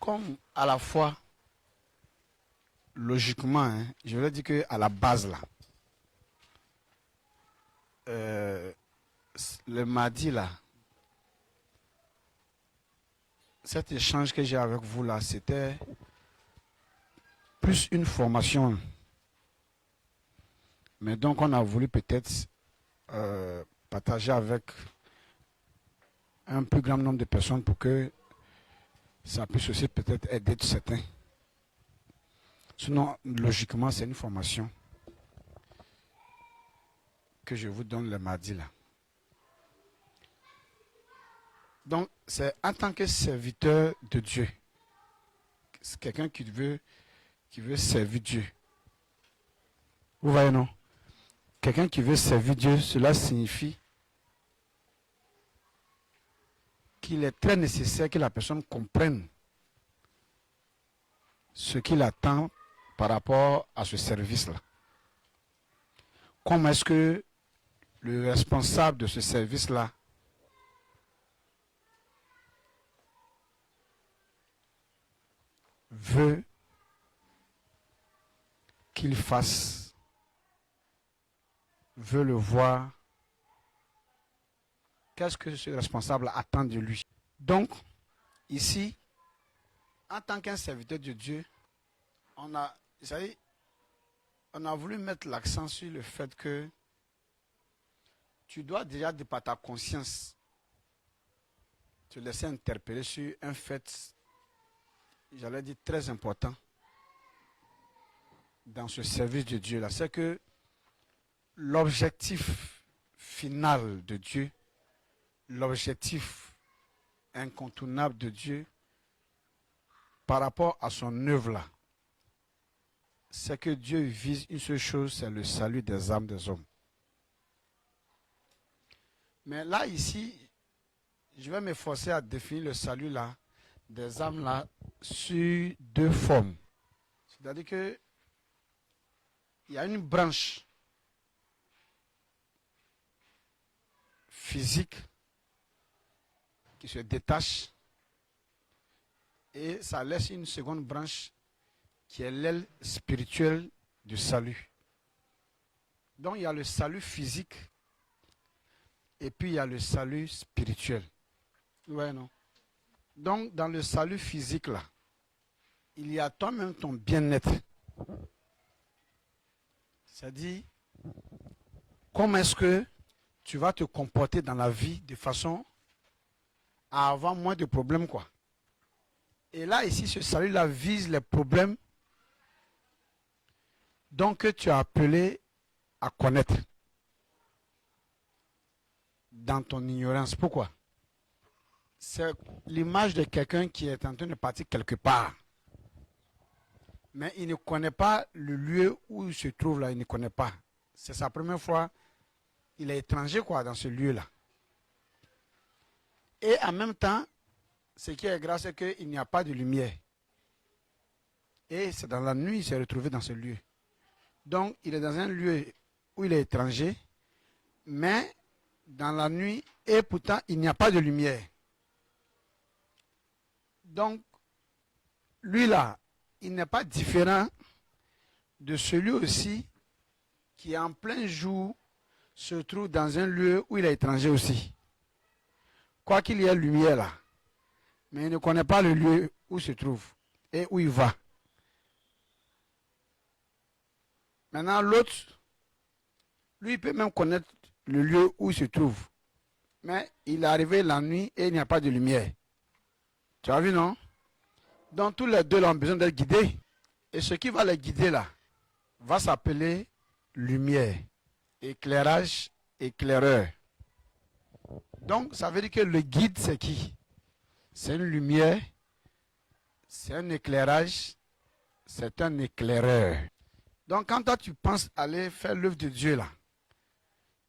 comme à la fois, logiquement, hein, je voulais dire qu'à la base, là, le mardi, là, cet échange que j'ai avec vous, là, c'était plus une formation. Mais donc, on a voulu peut-être partager avec un plus grand nombre de personnes pour que ça puisse aussi peut-être aider certains. Sinon, logiquement, c'est une formation que je vous donne le mardi là. Donc, c'est en tant que serviteur de Dieu. C'est quelqu'un qui veut servir Dieu. Vous voyez, non? Quelqu'un qui veut servir Dieu, cela signifie qu'il est très nécessaire que la personne comprenne ce qu'il attend par rapport à ce service-là. Comment est-ce que le responsable de ce service-là veut qu'il fasse, veut le voir, qu'est-ce que ce responsable attend de lui. Donc, ici, en tant qu'un serviteur de Dieu, on a voulu mettre l'accent sur le fait que tu dois déjà, de par ta conscience, te laisser interpeller sur un fait, j'allais dire, très important dans ce service de Dieu-là. C'est que l'objectif final de Dieu, l'objectif incontournable de Dieu par rapport à son œuvre-là, c'est que Dieu vise une seule chose, c'est le salut des âmes des hommes. Mais là, ici, je vais m'efforcer à définir le salut là, des âmes là, sur deux formes. C'est-à-dire que il y a une branche physique qui se détache et ça laisse une seconde branche qui est l'aile spirituelle du salut. Donc il y a le salut physique et puis il y a le salut spirituel. Ouais, non? Donc dans le salut physique là, il y a toi-même ton bien-être. C'est-à-dire, comment est-ce que tu vas te comporter dans la vie de façon à avoir moins de problèmes, quoi. Et là, ici, ce salut-là vise les problèmes donc que tu as appelé à connaître dans ton ignorance. Pourquoi? C'est l'image de quelqu'un qui est en train de partir quelque part. Mais il ne connaît pas le lieu où il se trouve là, il ne connaît pas. C'est sa première fois, il est étranger quoi dans ce lieu-là. Et en même temps, ce qui est grave, c'est qu'il n'y a pas de lumière. Et c'est dans la nuit, il s'est retrouvé dans ce lieu. Donc, il est dans un lieu où il est étranger, mais dans la nuit, et pourtant, il n'y a pas de lumière. Donc, lui là, il n'est pas différent de celui aussi qui en plein jour se trouve dans un lieu où il est étranger aussi. Quoi qu'il y ait lumière là, mais il ne connaît pas le lieu où il se trouve et où il va. Maintenant l'autre, lui il peut même connaître le lieu où il se trouve, mais il est arrivé la nuit et il n'y a pas de lumière. Tu as vu, non? Donc tous les deux là ont besoin d'être guidés. Et ce qui va les guider là, va s'appeler lumière, éclairage, éclaireur. Donc ça veut dire que le guide c'est qui? C'est une lumière, c'est un éclairage, c'est un éclaireur. Donc quand toi tu penses aller faire l'œuvre de Dieu là,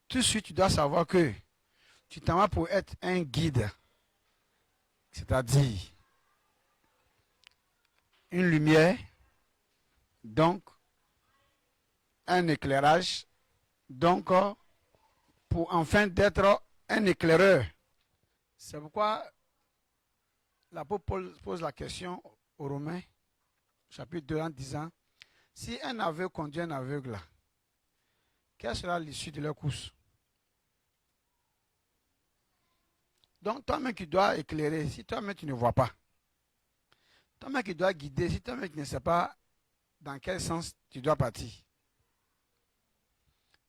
tout de suite tu dois savoir que tu t'en vas pour être un guide. C'est-à-dire une lumière, donc un éclairage, donc pour enfin d'être un éclaireur. C'est pourquoi l'apôtre Paul pose la question aux Romains, chapitre 2, en disant, si un aveugle conduit un aveugle là, quelle sera l'issue de leur course? Donc toi-même qui dois éclairer, si toi-même tu ne vois pas, toi-même qui dois guider, si toi-même tu ne sais pas dans quel sens tu dois partir.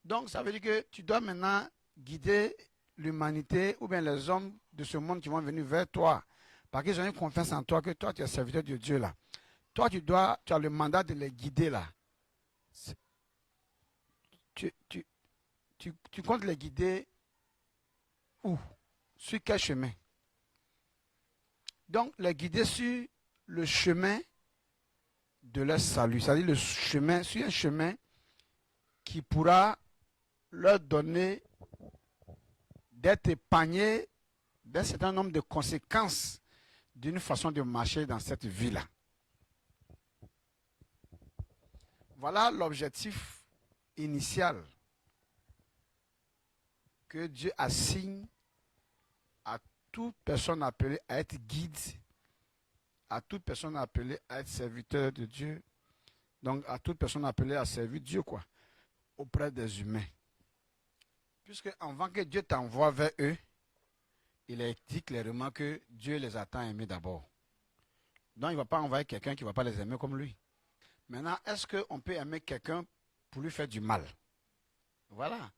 Donc ça veut dire que tu dois maintenant guider l'humanité ou bien les hommes de ce monde qui vont venir vers toi. Parce qu'ils ont une confiance en toi que toi tu es serviteur de Dieu là. Toi tu as le mandat de les guider là. Tu, tu, tu comptes les guider où? Sur quel chemin? Donc les guider sur le chemin de leur salut. C'est-à-dire le chemin, sur un chemin qui pourra leur donner d'être épargnés d'un certain nombre de conséquences d'une façon de marcher dans cette vie-là. Voilà l'objectif initial que Dieu assigne à toute personne appelée à être guide, à toute personne appelée à être serviteur de Dieu, donc à toute personne appelée à servir Dieu, quoi, auprès des humains. Puisque avant que Dieu t'envoie vers eux, il a dit clairement que Dieu les a tant aimés d'abord. Donc il ne va pas envoyer quelqu'un qui ne va pas les aimer comme lui. Maintenant, est-ce qu'on peut aimer quelqu'un pour lui faire du mal? Voilà.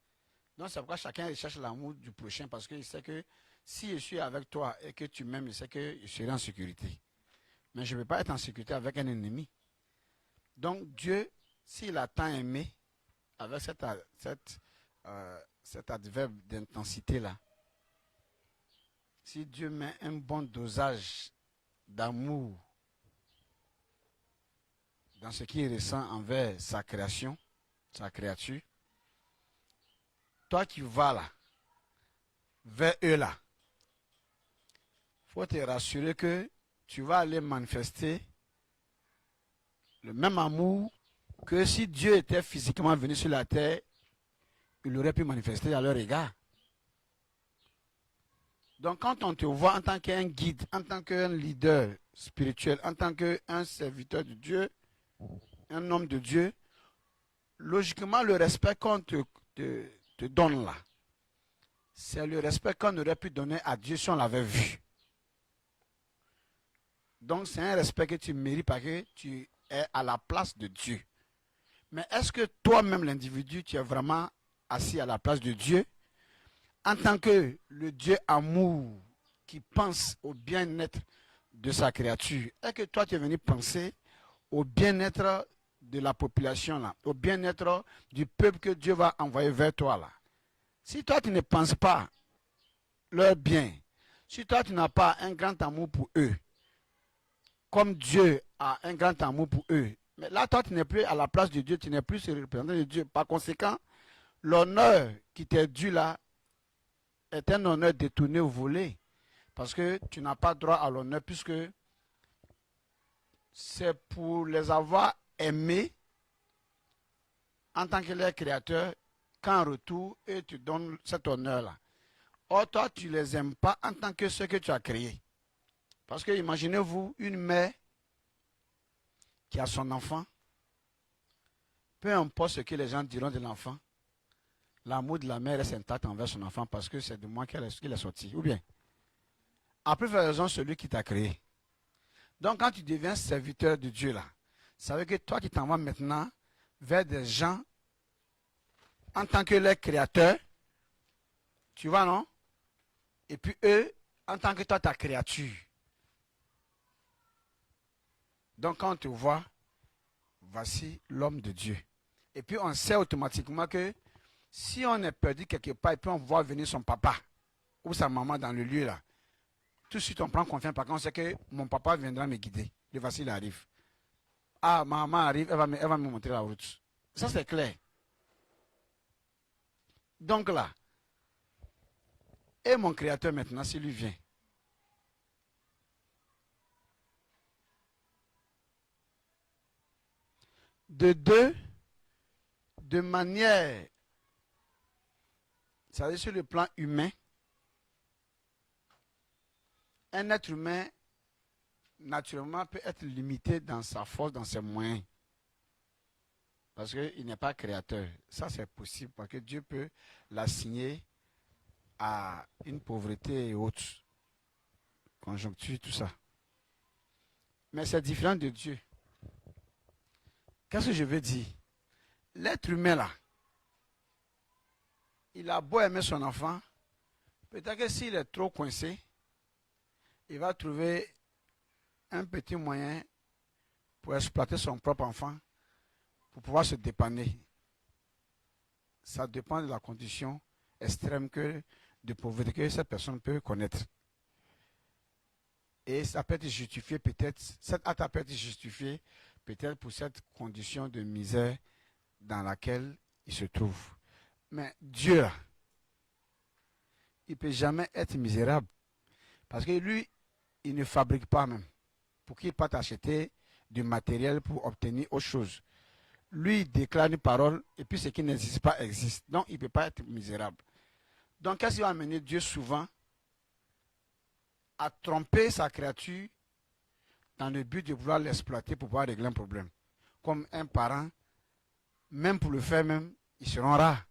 Donc c'est pourquoi chacun recherche l'amour du prochain, parce qu'il sait que si je suis avec toi et que tu m'aimes, il sait que je serai en sécurité. Mais je ne peux pas être en sécurité avec un ennemi. Donc Dieu, s'il a tant aimé, avec cet adverbe d'intensité-là, si Dieu met un bon dosage d'amour dans ce qu'il ressent envers sa création, sa créature, toi qui vas là, vers eux là, il faut te rassurer que tu vas aller manifester le même amour que si Dieu était physiquement venu sur la terre, il aurait pu manifester à leur égard. Donc quand on te voit en tant qu'un guide, en tant qu'un leader spirituel, en tant qu'un serviteur de Dieu, un homme de Dieu, logiquement le respect qu'on te donne là, c'est le respect qu'on aurait pu donner à Dieu si on l'avait vu. Donc c'est un respect que tu mérites parce que tu es à la place de Dieu. Mais est-ce que toi-même, l'individu, tu es vraiment assis à la place de Dieu en tant que le Dieu amour qui pense au bien-être de sa créature? Est-ce que toi, tu es venu penser au bien-être de la population, là, au bien-être du peuple que Dieu va envoyer vers toi là? Si toi, tu ne penses pas leur bien, si toi, tu n'as pas un grand amour pour eux, comme Dieu a un grand amour pour eux, mais là, toi, tu n'es plus à la place de Dieu, tu n'es plus le représentant de Dieu. Par conséquent, l'honneur qui t'est dû là est un honneur détourné ou volé. Parce que tu n'as pas droit à l'honneur puisque c'est pour les avoir aimés en tant que leur créateur qu'en retour, eux te donnent cet honneur-là. Or, toi, tu ne les aimes pas en tant que ceux que tu as créés. Parce que imaginez-vous une mère qui a son enfant, peu importe ce que les gens diront de l'enfant, l'amour de la mère est intact envers son enfant parce que c'est de moi qu'il est sorti. Ou bien, à plus forte raison, celui qui t'a créé. Donc, quand tu deviens serviteur de Dieu, là, ça veut dire que toi, tu t'en vas maintenant vers des gens en tant que leur créateur. Tu vois, non? Et puis eux, en tant que toi, ta créature. Donc, quand on te voit, voici l'homme de Dieu. Et puis, on sait automatiquement que si on est perdu quelque part et puis on voit venir son papa ou sa maman dans le lieu là, tout de suite on prend confiance parce qu'on sait que mon papa viendra me guider. Le voici, il arrive. Ah, ma maman arrive, elle va me montrer la route. Ça, c'est clair. Donc là, et mon créateur maintenant, s'il lui vient, de deux, de manière, c'est-à-dire sur le plan humain, un être humain naturellement, peut être limité dans sa force, dans ses moyens. Parce qu'il n'est pas créateur. Ça, c'est possible parce que Dieu peut l'assigner à une pauvreté et autres, conjoncture, tout ça. Mais c'est différent de Dieu. Qu'est-ce que je veux dire? L'être humain là, il a beau aimer son enfant, peut-être que s'il est trop coincé, il va trouver un petit moyen pour exploiter son propre enfant, pour pouvoir se dépanner. Ça dépend de la condition extrême de pauvreté que cette personne peut connaître. Et ça peut être justifié peut-être, cet acte peut être justifié peut-être pour cette condition de misère dans laquelle il se trouve. Mais Dieu, là, il ne peut jamais être misérable. Parce que lui, il ne fabrique pas même. Pour qu'il parte acheter du matériel pour obtenir autre chose. Lui, il déclare une parole et puis ce qui n'existe pas existe. Donc, il ne peut pas être misérable. Donc, qu'est-ce qui va amener Dieu souvent à tromper sa créature dans le but de vouloir l'exploiter pour pouvoir régler un problème? Comme un parent, même pour le faire même, ils seront rares.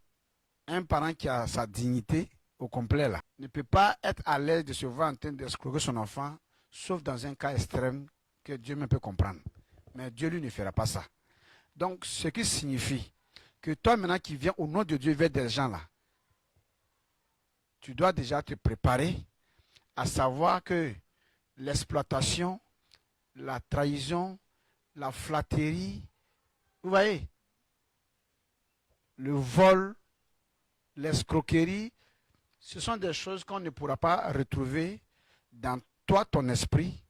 Un parent qui a sa dignité au complet là, ne peut pas être à l'aise de se voir en train d'escroquer son enfant, sauf dans un cas extrême que Dieu même peut comprendre. Mais Dieu lui ne fera pas ça. Donc, ce qui signifie que toi maintenant qui viens au nom de Dieu vers des gens là, tu dois déjà te préparer à savoir que l'exploitation, la trahison, la flatterie, vous voyez, le vol, l'escroquerie, ce sont des choses qu'on ne pourra pas retrouver dans toi, ton esprit,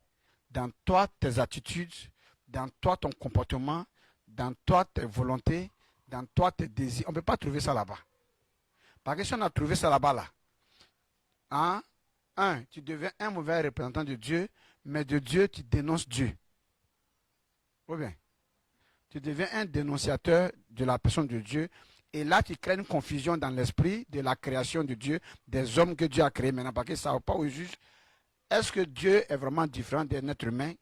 dans toi, tes attitudes, dans toi, ton comportement, dans toi, tes volontés, dans toi, tes désirs. On ne peut pas trouver ça là-bas. Parce que si on a trouvé ça là-bas, là, hein, tu deviens un mauvais représentant de Dieu, mais de Dieu, tu dénonces Dieu. Ou bien, tu deviens un dénonciateur de la personne de Dieu. Et là, tu crées une confusion dans l'esprit de la création de Dieu, des hommes que Dieu a créés maintenant, parce que ça ne va pas au juge. Est-ce que Dieu est vraiment différent d'un être humain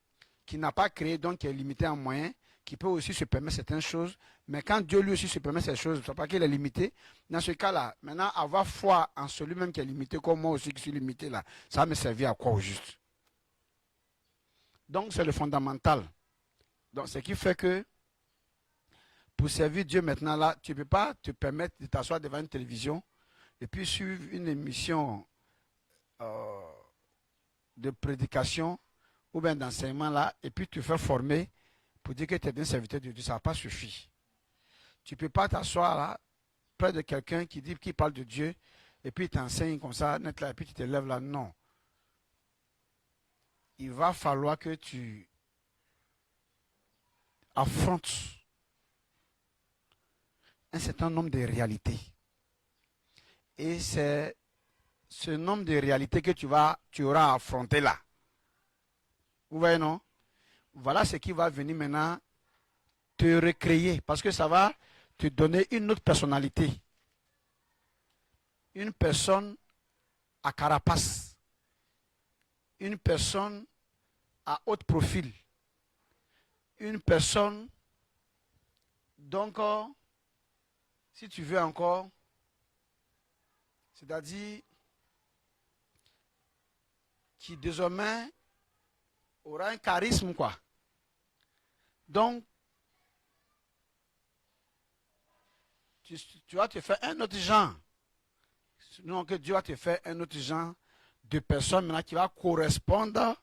qui n'a pas créé, donc qui est limité en moyens, qui peut aussi se permettre certaines choses, mais quand Dieu lui aussi se permet ces choses, ce n'est pas qu'il est limité. Dans ce cas-là, maintenant, avoir foi en celui-même qui est limité, comme moi aussi qui suis limité là, ça va me servir à quoi au juste? Donc, c'est le fondamental. Donc, ce qui fait que pour servir Dieu maintenant là, tu ne peux pas te permettre de t'asseoir devant une télévision et puis suivre une émission de prédication ou bien d'enseignement là, et puis te faire former pour dire que tu es un serviteur de Dieu. Ça n'a pas suffi. Tu ne peux pas t'asseoir là, près de quelqu'un qui parle de Dieu, et puis il t'enseigne comme ça, net là, et puis tu te lèves là. Non. Il va falloir que tu affrontes un certain nombre de réalités. Et c'est ce nombre de réalités que tu auras à affronter là. Vous voyez, non? Voilà ce qui va venir maintenant te recréer. Parce que ça va te donner une autre personnalité. Une personne à carapace. Une personne à haut profil. Une personne, donc, si tu veux encore, c'est-à-dire qui désormais aura un charisme, quoi. Donc, tu vas te faire un autre genre. Sinon que Dieu va te faire un autre genre de personne maintenant qui va correspondre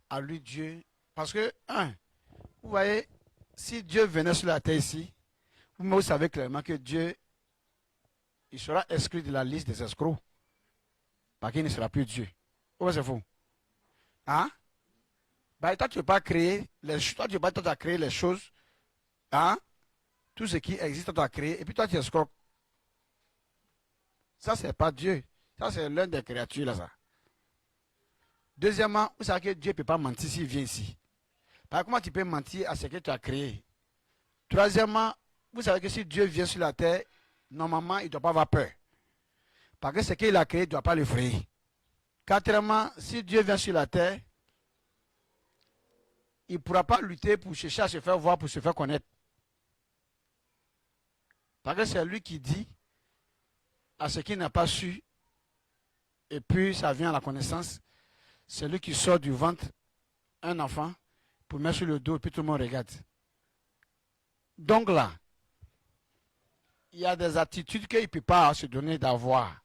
à lui, Dieu. Parce que, vous voyez, si Dieu venait sur la terre ici, vous savez clairement que Dieu, il sera exclu de la liste des escrocs. Parce qu'il ne sera plus Dieu. Où c'est faux? Hein? Bah, toi, tu ne peux pas créer les choses. Toi, tu as créé les choses. Hein? Tout ce qui existe, toi, tu as créé. Et puis toi, tu escroques. Ça, c'est pas Dieu. Ça, c'est l'un des créatures, là, ça. Deuxièmement, vous savez que Dieu ne peut pas mentir s'il vient ici. Par comment tu peux mentir à ce que tu as créé? Troisièmement, vous savez que si Dieu vient sur la terre, normalement, il ne doit pas avoir peur. Parce que ce qu'il a créé ne doit pas l'effrayer. Quatrièmement, si Dieu vient sur la terre, il ne pourra pas lutter pour chercher à se faire voir, pour se faire connaître. Parce que c'est lui qui dit à ce qu'il n'a pas su, et puis ça vient à la connaissance, c'est lui qui sort du ventre un enfant pour mettre sur le dos, et puis tout le monde regarde. Donc là, il y a des attitudes qu'il ne peut pas se donner d'avoir.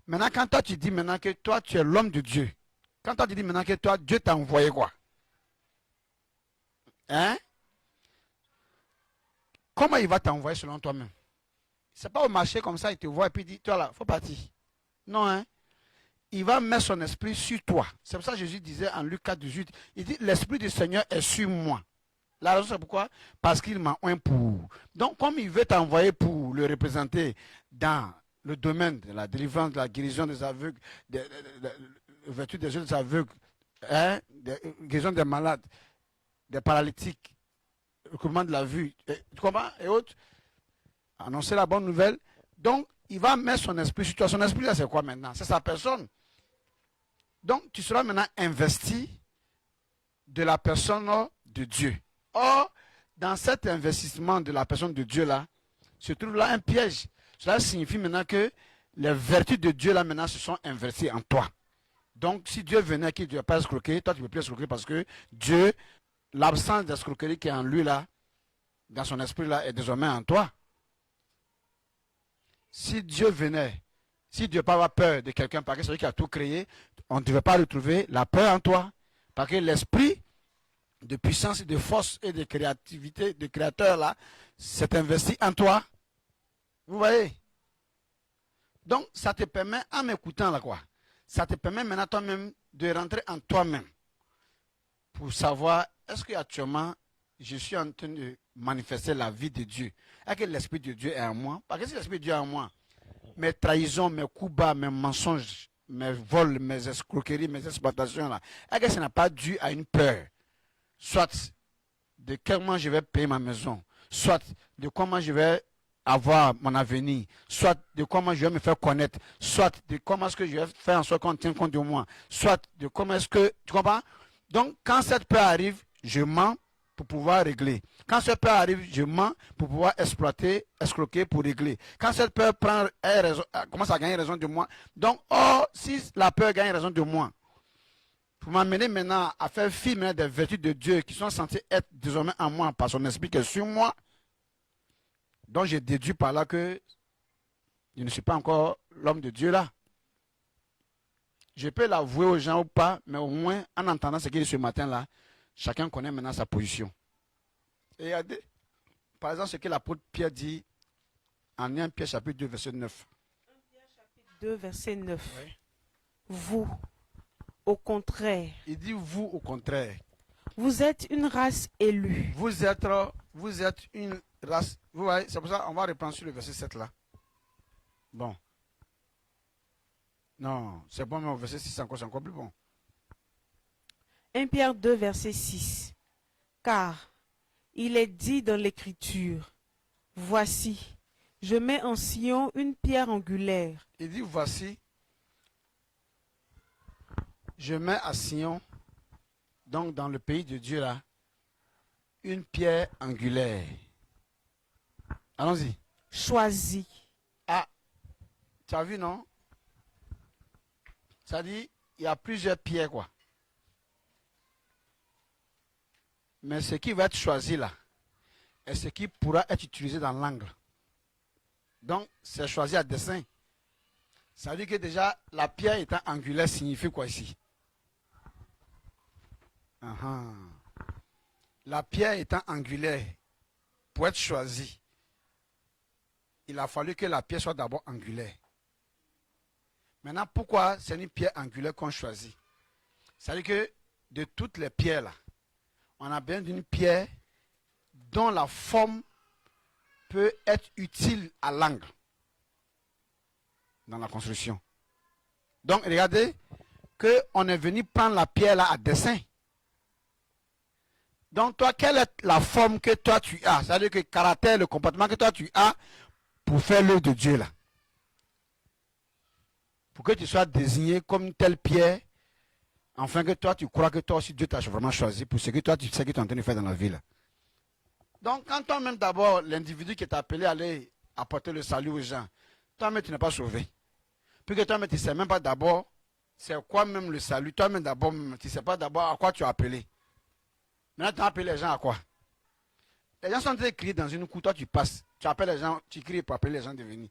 Maintenant, quand toi tu dis maintenant que toi tu es l'homme de Dieu, quand toi tu dis maintenant que toi Dieu t'a envoyé quoi? Hein? Comment il va t'envoyer selon toi-même? C'est pas au marché comme ça, il te voit et puis il dit, toi là, faut partir. Non, hein? Il va mettre son esprit sur toi. C'est pour ça que Jésus disait en Luc 4, 18, il dit, l'esprit du Seigneur est sur moi. La raison c'est pourquoi? Parce qu'il m'a oint pour. Donc comme il veut t'envoyer pour le représenter dans le domaine de la délivrance, de la guérison des aveugles, de vertu des jeunes aveugles, hein, de guérison des malades, des paralytiques, le recouvrement de la vue, tu comprends? Et autres, annoncer la bonne nouvelle. Donc, il va mettre son esprit sur toi. Son esprit, là, c'est quoi maintenant? C'est sa personne. Donc, tu seras maintenant investi de la personne de Dieu. Or, dans cet investissement de la personne de Dieu, là, se trouve là un piège. Cela signifie maintenant que les vertus de Dieu, là, maintenant, se sont investies en toi. Donc, si Dieu venait qui ne doit pas escroquer, toi, tu ne peux plus escroquer parce que Dieu, l'absence d'escroquerie qui est en lui, là, dans son esprit, là, est désormais en toi. Si Dieu venait, si Dieu n'a pas peur de quelqu'un, parce que c'est lui qui a tout créé, on ne devait pas retrouver la peur en toi. Parce que l'esprit de puissance et de force et de créativité, de créateur là, s'est investi en toi. Vous voyez? Donc, ça te permet, en m'écoutant là quoi, ça te permet maintenant toi-même de rentrer en toi-même pour savoir, est-ce qu'actuellement, je suis en train de manifester la vie de Dieu? Est-ce que l'Esprit de Dieu est en moi? Parce que si l'Esprit de Dieu est en moi, mes trahisons, mes coups bas, mes mensonges, mes vols, mes escroqueries, mes exploitations, là, est-ce que ça n'a pas dû à une peur? Soit de comment je vais payer ma maison, soit de comment je vais avoir mon avenir, soit de comment je vais me faire connaître, soit de comment est-ce que je vais faire en sorte qu'on tienne compte de moi, soit de comment est-ce que, tu comprends? Donc, quand cette peur arrive, je mens pour pouvoir régler. Quand cette peur arrive, je mens pour pouvoir exploiter, escroquer pour régler. Quand cette peur commence à gagner raison de moi, donc, si la peur gagne raison de moi, pour m'amener maintenant à faire fi des vertus de Dieu qui sont censées être désormais en moi par son esprit qui est sur moi, donc j'ai déduit par là que je ne suis pas encore l'homme de Dieu là. Je peux l'avouer aux gens ou pas, mais au moins en entendant ce qu'il dit ce matin là, chacun connaît maintenant sa position. Et regardez, par exemple, ce que l'apôtre Pierre dit en 1 Pierre chapitre 2, verset 9. 1 Pierre chapitre 2, verset 9. Oui. Vous, au contraire. Il dit vous au contraire. Vous êtes une race élue. Vous êtes une race. Vous voyez, c'est pour ça qu'on va reprendre sur le verset 7 là. Bon. Non, c'est bon, mais au verset 6, c'est encore plus bon. 1 Pierre 2, verset 6. Car il est dit dans l'Écriture, voici, je mets en Sion une pierre angulaire. Il dit, voici, je mets à Sion, donc dans le pays de Dieu là, une pierre angulaire. Allons-y. Choisie. Ah, tu as vu, non? Ça dit, il y a plusieurs pierres, quoi. Mais ce qui va être choisi là, est ce qui pourra être utilisé dans l'angle. Donc, c'est choisi à dessein. Ça veut dire que déjà, la pierre étant angulaire signifie quoi ici? La pierre étant angulaire, pour être choisie, il a fallu que la pierre soit d'abord angulaire. Maintenant, pourquoi c'est une pierre angulaire qu'on choisit? Ça veut dire que de toutes les pierres là, on a besoin d'une pierre dont la forme peut être utile à l'angle dans la construction. Donc, regardez qu'on est venu prendre la pierre là à dessein. Donc, toi, quelle est la forme que toi tu as? C'est-à-dire que le caractère, le comportement que toi tu as pour faire l'œuvre de Dieu là. Pour que tu sois désigné comme une telle pierre Enfin que toi, tu crois que toi aussi, Dieu t'a vraiment choisi pour ce que toi, tu sais que tu es en train de faire dans la vie. Là. Donc, quand toi-même, d'abord, l'individu qui est appelé à aller apporter le salut aux gens, toi-même, tu n'es pas sauvé. Puis que toi-même, tu ne sais même pas d'abord c'est quoi même le salut. Toi-même, d'abord, tu ne sais pas d'abord à quoi tu as appelé. Maintenant, tu as appelé les gens à quoi? Les gens sont en train de crier dans une cour, toi, tu passes. Tu appelles les gens, tu cries pour appeler les gens de venir.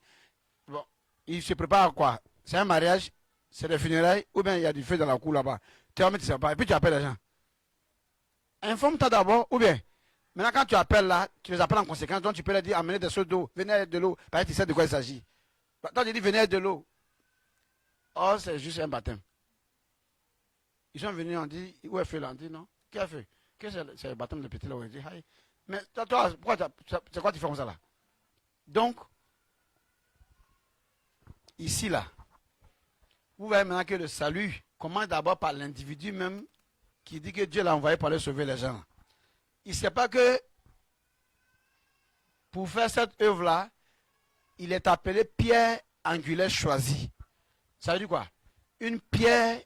Bon, ils se préparent à quoi? C'est un mariage, c'est des funérailles, ou bien il y a du feu dans la cour là-bas. Tu ne sais pas, et puis tu appelles les gens. Informe-toi d'abord, ou bien, maintenant quand tu appelles là, tu les appelles en conséquence, donc tu peux leur dire, amenez des seaux d'eau, venez avec de l'eau, parce que tu sais de quoi il s'agit. Toi, tu dis, venez avec de l'eau. Oh, c'est juste un baptême. Ils sont venus, on dit, où est fait là? On dit, non. Qui a fait? Que c'est le baptême de petit là? On dit, aïe. Mais toi, pourquoi c'est quoi tu fais comme ça là? Donc, ici là, vous voyez maintenant que le salut commence d'abord par l'individu même qui dit que Dieu l'a envoyé pour aller sauver les gens. Il ne sait pas que pour faire cette œuvre-là, il est appelé pierre angulaire choisie. Ça veut dire quoi? Une pierre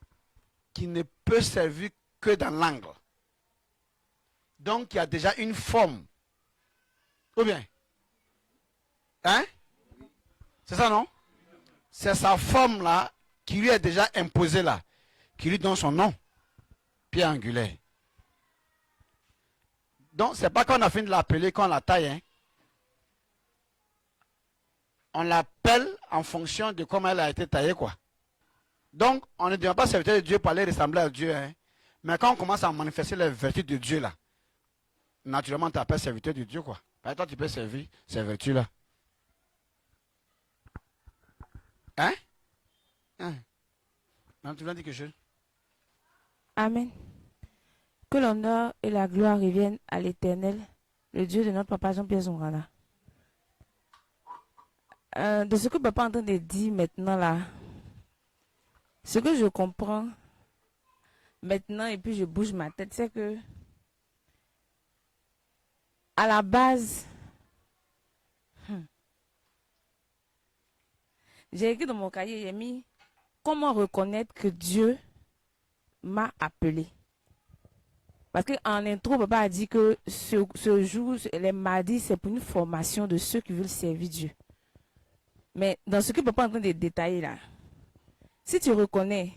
qui ne peut servir que dans l'angle. Donc, il y a déjà une forme. Ou bien? Hein? C'est ça, non? C'est sa forme là qui lui est déjà imposée là, qui lui donne son nom. Pierre angulaire. Donc, c'est pas qu'on a fini de l'appeler, qu'on la taille. Hein? On l'appelle en fonction de comment elle a été taillée, quoi. Donc, on ne devient pas serviteur de Dieu pour aller ressembler à Dieu. Hein? Mais quand on commence à manifester les vertus de Dieu, là, naturellement, tu appelles serviteur de Dieu, quoi. Par toi, tu peux servir ces vertus-là. Hein? Hein? Non, tu viens dire quelque chose? Amen. Que l'honneur et la gloire reviennent à l'Éternel, le Dieu de notre papa Jean-Pierre Zongana. De ce que papa est en train de dire maintenant là, ce que je comprends maintenant et puis je bouge ma tête, c'est que à la base, j'ai écrit dans mon cahier, j'ai mis comment reconnaître que Dieu m'a appelé. Parce qu'en intro, papa a dit que ce jour, les mardis, c'est pour une formation de ceux qui veulent servir Dieu. Mais dans ce que papa est en train de détailler là, si tu reconnais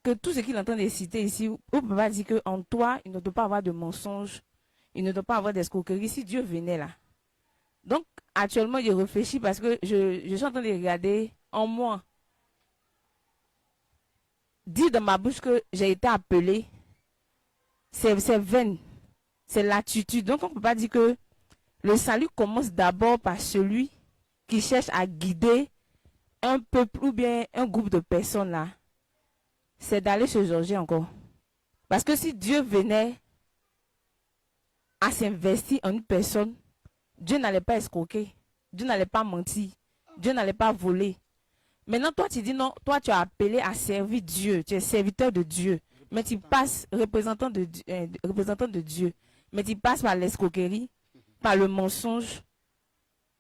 que tout ce qu'il est en train de citer ici, où papa dit qu'en toi, il ne doit pas avoir de mensonges, il ne doit pas avoir d'escroquerie, si Dieu venait là. Donc, actuellement, je réfléchis parce que je suis en train de regarder en moi. Dire dans ma bouche que j'ai été appelé, c'est vain, c'est l'attitude. Donc, on ne peut pas dire que le salut commence d'abord par celui qui cherche à guider un peuple ou bien un groupe de personnes là. C'est d'aller se Georger encore. Parce que si Dieu venait à s'investir en une personne, Dieu n'allait pas escroquer, Dieu n'allait pas mentir, Dieu n'allait pas voler. Maintenant, toi, tu dis non, toi, tu as appelé à servir Dieu, tu es serviteur de Dieu, mais tu passes représentant de Dieu, mais tu passes par l'escroquerie, par le mensonge.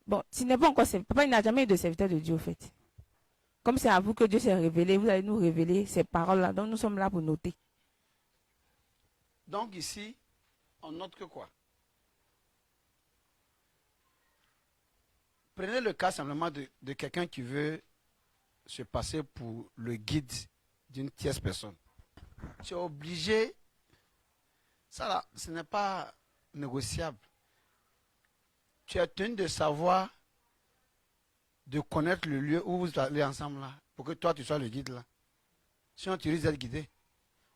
Bon, tu n'es pas encore serviteur. Papa, il n'a jamais eu de serviteur de Dieu, au fait. Comme c'est à vous que Dieu s'est révélé, vous allez nous révéler ces paroles-là, donc nous sommes là pour noter. Donc ici, on note que quoi? Prenez le cas simplement de quelqu'un qui veut se passer pour le guide d'une tierce personne. Tu es obligé, ça là, ce n'est pas négociable. Tu es tenu de savoir, de connaître le lieu où vous allez ensemble là, pour que toi tu sois le guide là. Sinon tu risques d'être guidé.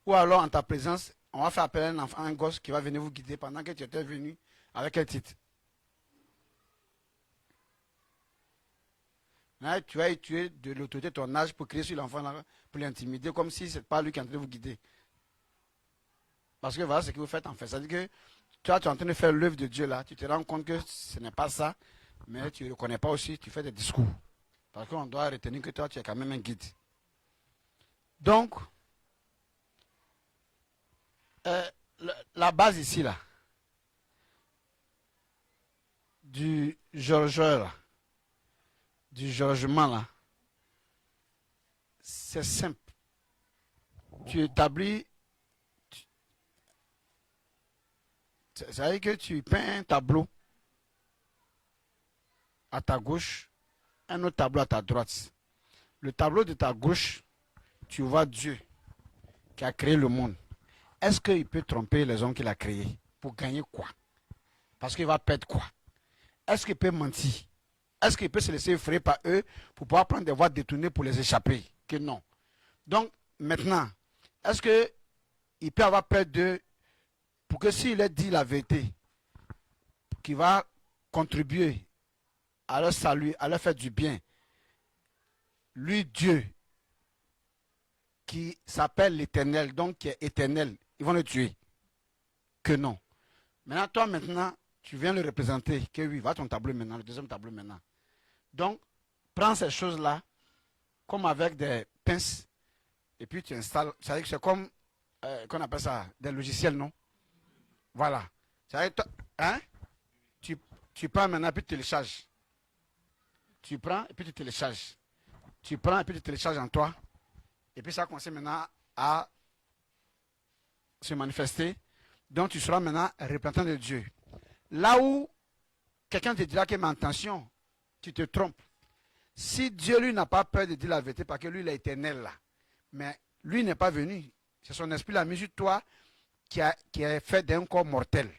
Ou alors en ta présence, on va faire appeler un enfant, un gosse qui va venir vous guider pendant que tu étais venu avec quel titre. Là, tu vas tuer de l'autorité de ton âge pour crier sur l'enfant là, pour l'intimider comme si ce n'est pas lui qui est en train de vous guider. Parce que voilà ce que vous faites en fait. C'est-à-dire que toi, tu es en train de faire l'œuvre de Dieu là, tu te rends compte que ce n'est pas ça, mais tu ne le reconnais pas aussi, tu fais des discours. Parce qu'on doit retenir que toi, tu es quand même un guide. Donc, la base ici là, du Georgeur là, du jugement là, c'est simple. tu établis, ça veut dire que tu peins un tableau à ta gauche, un autre tableau à ta droite. Le tableau de ta gauche, tu vois Dieu qui a créé le monde. Est-ce qu'il peut tromper les hommes qu'il a créés pour gagner quoi? Parce qu'il va perdre quoi? Est-ce qu'il peut mentir? Est-ce qu'il peut se laisser effrayer par eux pour pouvoir prendre des voies détournées pour les échapper? Que non. Donc, maintenant, est-ce qu'il peut avoir peur d'eux pour que s'il a dit la vérité, qui va contribuer à leur salut, à leur faire du bien, lui, Dieu, qui s'appelle l'Éternel, donc qui est éternel, ils vont le tuer? Que non. Maintenant, toi, maintenant, tu viens le représenter, que oui, va ton tableau maintenant, le deuxième tableau maintenant. Donc, prends ces choses-là, comme avec des pinces, et puis tu installes. C'est-à-dire que c'est comme, qu'on appelle ça, des logiciels, non? Voilà. C'est-à-dire, hein? Tu prends maintenant, puis tu télécharges. Tu prends, et puis tu télécharges. Tu prends, et puis tu télécharges en toi. Et puis ça commence maintenant à se manifester. Donc, tu seras maintenant représentant de Dieu. Là où quelqu'un te dira que ma intention, tu te trompes. Si Dieu, lui, n'a pas peur de dire la vérité, parce que lui, il est éternel là. Mais lui n'est pas venu. C'est son esprit, la mis sur toi, qui est fait d'un corps mortel.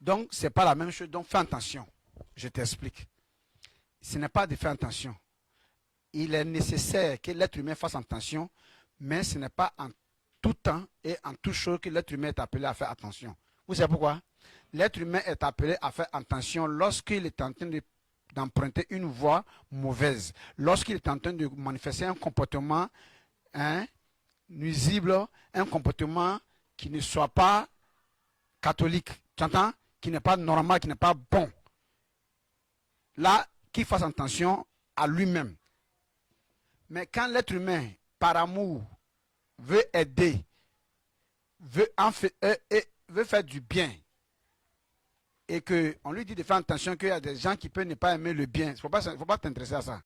Donc, ce n'est pas la même chose. Donc, fais attention. Je t'explique. Ce n'est pas de faire attention. Il est nécessaire que l'être humain fasse attention, mais ce n'est pas en tout temps et en toute chose que l'être humain est appelé à faire attention. Vous savez pourquoi? L'être humain est appelé à faire attention lorsqu'il est en train d'emprunter une voie mauvaise, lorsqu'il est en train de manifester un comportement nuisible, un comportement qui ne soit pas catholique, tu entends? Qui n'est pas normal, qui n'est pas bon. Là, qu'il fasse attention à lui-même. Mais quand l'être humain, par amour, veut aider, veut faire du bien, et qu'on lui dit de faire attention qu'il y a des gens qui peuvent ne pas aimer le bien, il ne faut pas t'intéresser à ça.